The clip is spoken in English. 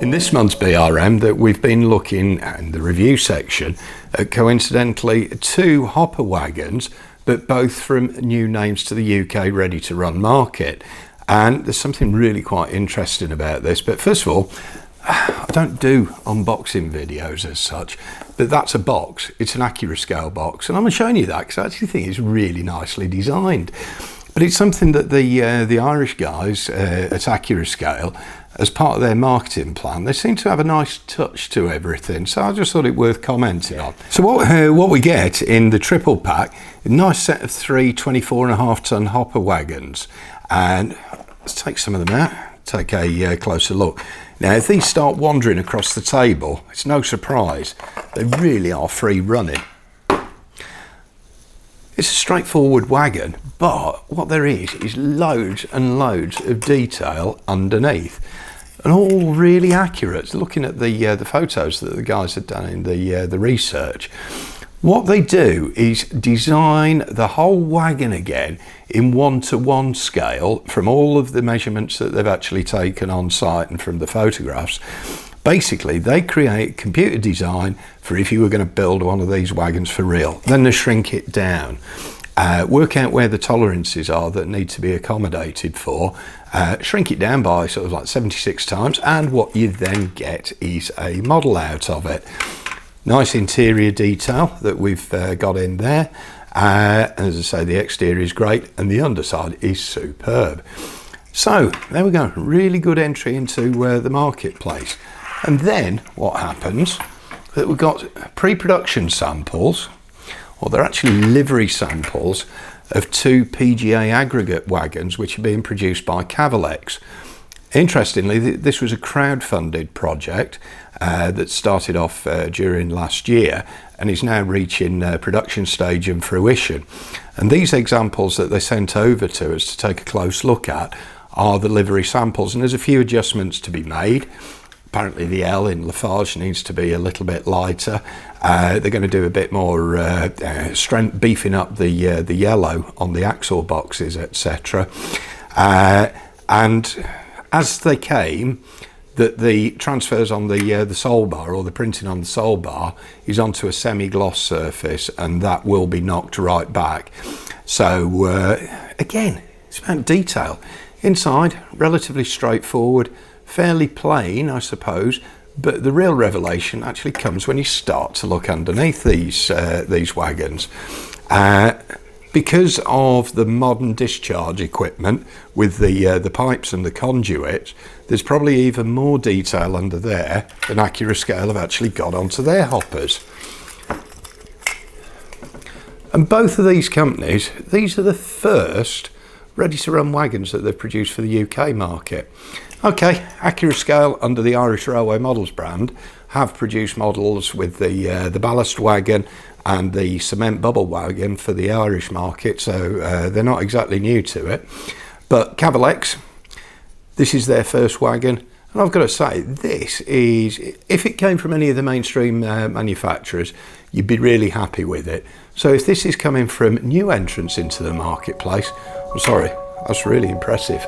In this month's BRM that we've been looking at in the review section at coincidentally two hopper wagons, but both from new names to the UK ready to run market. And there's something really quite interesting about this. But first of all, I don't do unboxing videos as such, but that's a box. It's an Accurascale box, and I'm showing you that because I actually think it's really nicely designed. But it's something that the Irish guys at Accurascale, as part of their marketing plan, they seem to have a nice touch to everything. So I just thought it worth commenting on. So what we get in the triple pack, a nice set of three 24.5 ton hopper wagons. And let's take some of them out, take a closer look. Now, if these start wandering across the table, it's no surprise. They really are free running. It's a straightforward wagon, but what there is loads and loads of detail underneath, and all really accurate. Looking at the photos that the guys had done in the research, what they do is design the whole wagon again in 1:1 scale from all of the measurements that they've actually taken on site and from the photographs. Basically, they create computer design for if you were going to build one of these wagons for real. Then they shrink it down, work out where the tolerances are that need to be accommodated for, shrink it down by sort of like 76 times, and what you then get is a model out of it. Nice interior detail that we've got in there. As I say, the exterior is great and the underside is superb. So there we go, really good entry into the marketplace. And then what happens, that we've got pre-production samples, or they're actually livery samples of two PGA aggregate wagons which are being produced by Cavalex. Interestingly, this was a crowd-funded project that started off during last year and is now reaching production stage and fruition. And these examples that they sent over to us to take a close look at are the livery samples, and there's a few adjustments to be made. Apparently the L in Lafarge needs to be a little bit lighter. They're going to do a bit more strength, beefing up the yellow on the axle boxes, etc. And as they came, that the transfers on the sole bar, or the printing on the sole bar, is onto a semi-gloss surface, and that will be knocked right back. So again, it's about detail. Inside, relatively straightforward, fairly plain, I suppose, but the real revelation actually comes when you start to look underneath these wagons. Because of the modern discharge equipment with the pipes and the conduits, there's probably even more detail under there than Accurascale have actually got onto their hoppers. And both of these companies, these are the first ready-to-run wagons that they've produced for the UK market. Okay, Accurascale under the Irish Railway Models brand have produced models with the ballast wagon and the cement bubble wagon for the Irish market, so they're not exactly new to it. But Cavalex, this is their first wagon, and I've got to say, this is, if it came from any of the mainstream manufacturers, you'd be really happy with it. So if this is coming from new entrants into the marketplace, I'm sorry, that's really impressive.